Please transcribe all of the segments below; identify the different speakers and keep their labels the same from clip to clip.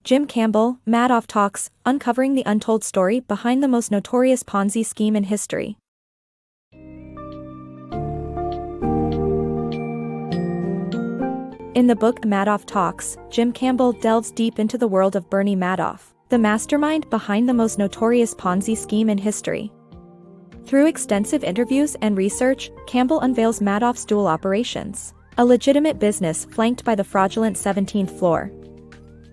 Speaker 1: Jim Campbell, Madoff Talks, uncovering the untold story behind the most notorious Ponzi scheme in history. In the book Madoff Talks, Jim Campbell delves deep into the world of Bernie Madoff, the mastermind behind the most notorious Ponzi scheme in history. Through extensive interviews and research, Campbell unveils Madoff's dual operations, a legitimate business flanked by the fraudulent 17th floor.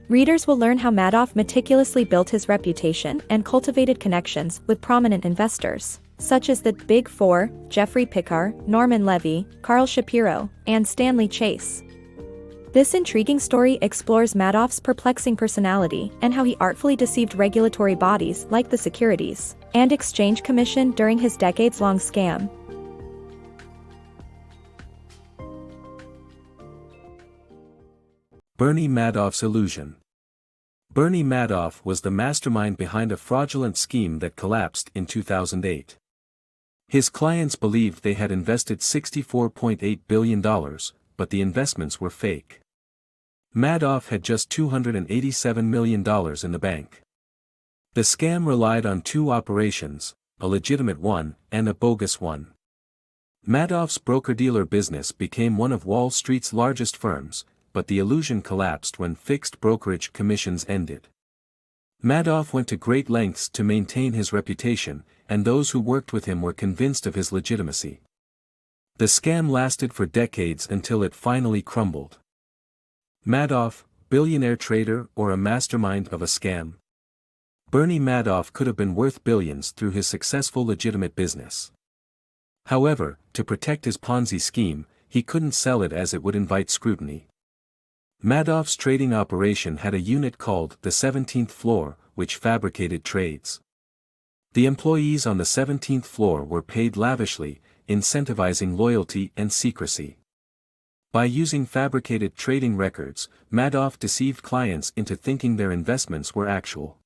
Speaker 1: Readers will learn how Madoff meticulously built his reputation and cultivated connections with prominent investors, such as the Big Four, Jeffrey Pickard, Norman Levy, Carl Shapiro, and Stanley Chase. This intriguing story explores Madoff's perplexing personality and how he artfully deceived regulatory bodies like the Securities and Exchange Commission during his decades-long scam.
Speaker 2: Bernie Madoff's illusion. Bernie Madoff was the mastermind behind a fraudulent scheme that collapsed in 2008. His clients believed they had invested $64.8 billion, but the investments were fake. Madoff had just $287 million in the bank. The scam relied on two operations, a legitimate one and a bogus one. Madoff's broker-dealer business became one of Wall Street's largest firms, but the illusion collapsed when fixed brokerage commissions ended. Madoff went to great lengths to maintain his reputation, and those who worked with him were convinced of his legitimacy. The scam lasted for decades until it finally crumbled. Madoff, billionaire trader or a mastermind of a scam? Bernie Madoff could have been worth billions through his successful legitimate business. However, to protect his Ponzi scheme, he couldn't sell it as it would invite scrutiny. Madoff's trading operation had a unit called the 17th floor, which fabricated trades. The employees on the 17th floor were paid lavishly, incentivizing loyalty and secrecy. By using fabricated trading records, Madoff deceived clients into thinking their investments were actual.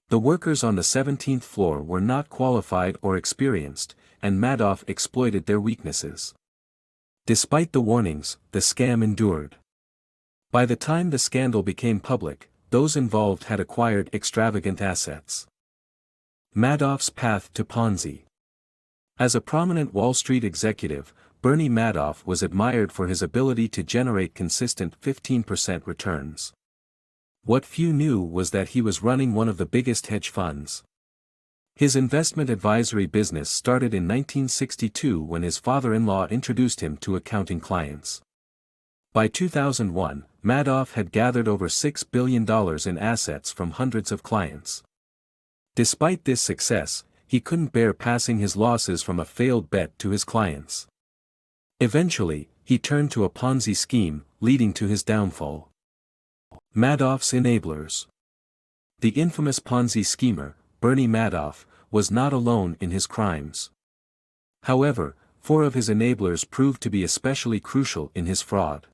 Speaker 2: The workers on the 17th floor were not qualified or experienced, and Madoff exploited their weaknesses. Despite the warnings, the scam endured. By the time the scandal became public, those involved had acquired extravagant assets. Madoff's path to Ponzi. As a prominent Wall Street executive, Bernie Madoff was admired for his ability to generate consistent 15% returns. What few knew was that he was running one of the biggest hedge funds. His investment advisory business started in 1962 when his father-in-law introduced him to accounting clients. By 2001, Madoff had gathered over $6 billion in assets from hundreds of clients. Despite this success, he couldn't bear passing his losses from a failed bet to his clients. Eventually, he turned to a Ponzi scheme, leading to his downfall. Madoff's enablers. The infamous Ponzi schemer, Bernie Madoff, was not alone in his crimes. However, 4 of his enablers proved to be especially crucial in his fraud.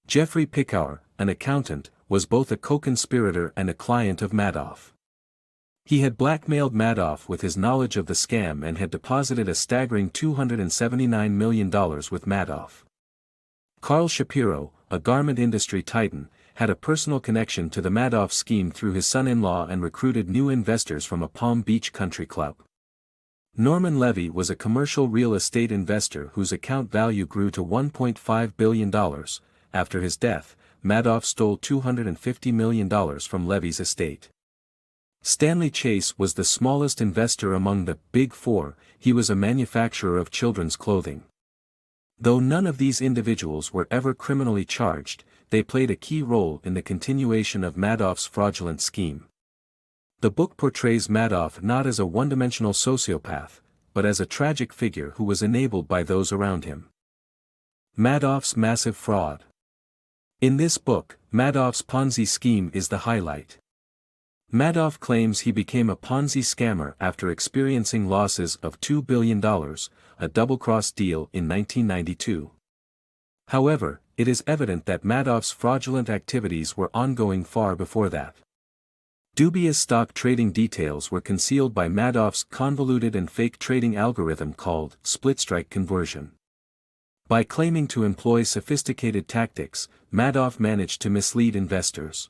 Speaker 2: Jeffrey Pickard, an accountant, was both a co-conspirator and a client of Madoff. He had blackmailed Madoff with his knowledge of the scam and had deposited a staggering $279 million with Madoff. Carl Shapiro, a garment industry titan, had a personal connection to the Madoff scheme through his son-in-law and recruited new investors from a Palm Beach country club. Norman Levy was a commercial real estate investor whose account value grew to $1.5 billion. After his death, Madoff stole $250 million from Levy's estate. Stanley Chase was the smallest investor among the Big Four. He was a manufacturer of children's clothing. Though none of these individuals were ever criminally charged, they played a key role in the continuation of Madoff's fraudulent scheme. The book portrays Madoff not as a one-dimensional sociopath, but as a tragic figure who was enabled by those around him. Madoff's massive fraud. In this book, Madoff's Ponzi scheme is the highlight. Madoff claims he became a Ponzi scammer after experiencing losses of $2 billion, a double-cross deal in 1992. However, it is evident that Madoff's fraudulent activities were ongoing far before that. Dubious stock trading details were concealed by Madoff's convoluted and fake trading algorithm called split-strike conversion. By claiming to employ sophisticated tactics, Madoff managed to mislead investors.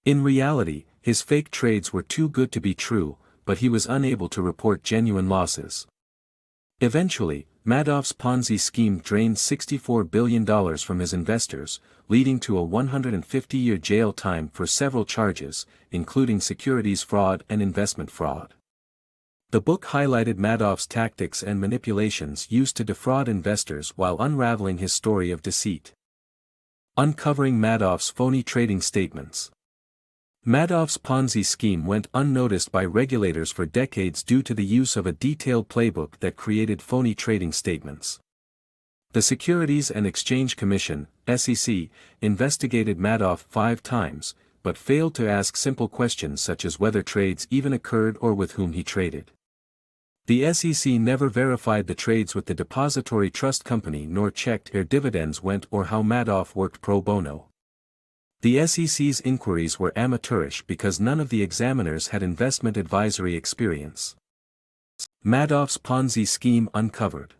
Speaker 2: In reality, his fake trades were too good to be true, but he was unable to report genuine losses. Eventually, Madoff's Ponzi scheme drained $64 billion from his investors, leading to a 150-year jail time for several charges, including securities fraud and investment fraud. The book highlighted Madoff's tactics and manipulations used to defraud investors while unraveling his story of deceit. Uncovering Madoff's phony trading statements. Madoff's Ponzi scheme went unnoticed by regulators for decades due to the use of a detailed playbook that created phony trading statements. The Securities and Exchange Commission, SEC, investigated Madoff 5 times, but failed to ask simple questions such as whether trades even occurred or with whom he traded. The SEC never verified the trades with the depository trust company nor checked where dividends went or how Madoff worked pro bono. The SEC's inquiries were amateurish because none of the examiners had investment advisory experience. Madoff's Ponzi scheme uncovered.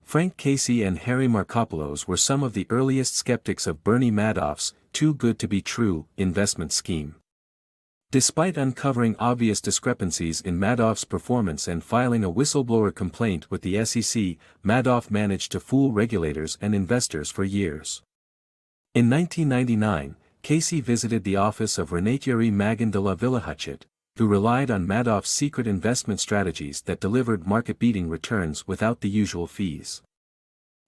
Speaker 2: Frank Casey and Harry Markopolos were some of the earliest skeptics of Bernie Madoff's too good to be true investment scheme. Despite uncovering obvious discrepancies in Madoff's performance and filing a whistleblower complaint with the SEC, Madoff managed to fool regulators and investors for years. In 1999, Casey visited the office of René Magan de la Villahuchet, who relied on Madoff's secret investment strategies that delivered market-beating returns without the usual fees.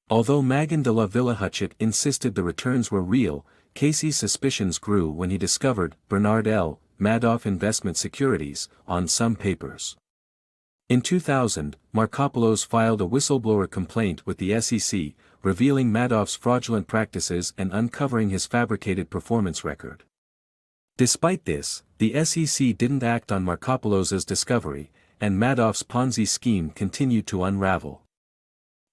Speaker 2: Although Magan de la Villahuchet insisted the returns were real, Casey's suspicions grew when he discovered Bernard L. Madoff investment securities on some papers. In 2000, Markopolos filed a whistleblower complaint with the SEC, revealing Madoff's fraudulent practices and uncovering his fabricated performance record. Despite this, the SEC didn't act on Markopolos' discovery, and Madoff's Ponzi scheme continued to unravel.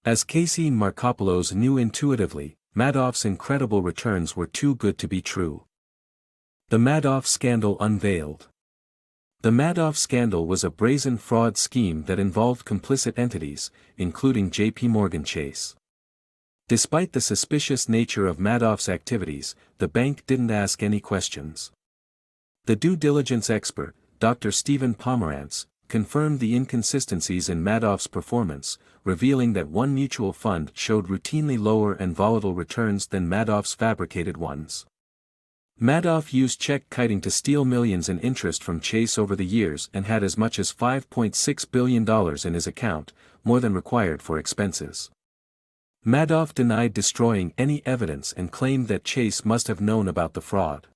Speaker 2: As Casey and Markopolos knew intuitively, Madoff's incredible returns were too good to be true. The Madoff scandal unveiled. The Madoff scandal was a brazen fraud scheme that involved complicit entities, including J.P. Morgan Chase. Despite the suspicious nature of Madoff's activities, the bank didn't ask any questions. The due diligence expert, Dr. Stephen Pomerantz, confirmed the inconsistencies in Madoff's performance, revealing that one mutual fund showed routinely lower and volatile returns than Madoff's fabricated ones. Madoff used check kiting to steal millions in interest from Chase over the years and had as much as $5.6 billion in his account, more than required for expenses. Madoff denied destroying any evidence and claimed that Chase must have known about the fraud.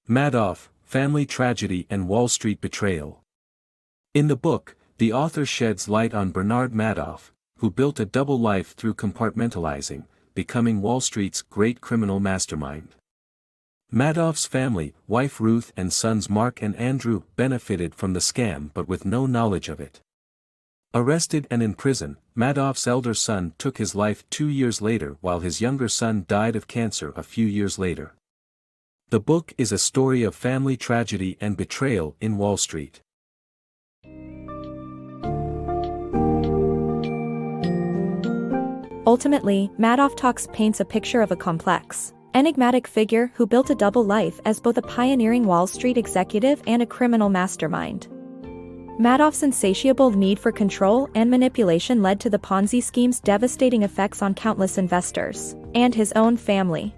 Speaker 2: Madoff, Family Tragedy and Wall Street Betrayal. In the book, the author sheds light on Bernard Madoff, who built a double life through compartmentalizing, becoming Wall Street's great criminal mastermind. Madoff's family, wife Ruth and sons Mark and Andrew, benefited from the scam but with no knowledge of it. Arrested and in prison, Madoff's elder son took his life 2 years later while his younger son died of cancer a few years later. The book is a story of family tragedy and betrayal in Wall Street.
Speaker 1: Ultimately, Madoff Talks paints a picture of a complex, enigmatic figure who built a double life as both a pioneering Wall Street executive and a criminal mastermind. Madoff's insatiable need for control and manipulation led to the Ponzi scheme's devastating effects on countless investors and his own family.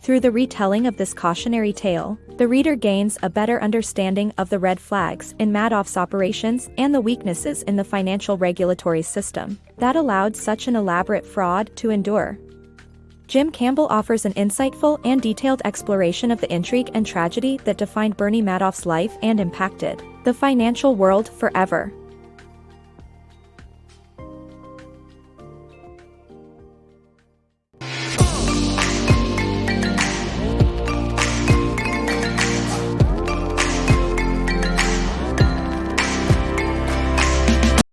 Speaker 1: Through the retelling of this cautionary tale, the reader gains a better understanding of the red flags in Madoff's operations and the weaknesses in the financial regulatory system that allowed such an elaborate fraud to endure. Jim Campbell offers an insightful and detailed exploration of the intrigue and tragedy that defined Bernie Madoff's life and impacted the financial world forever.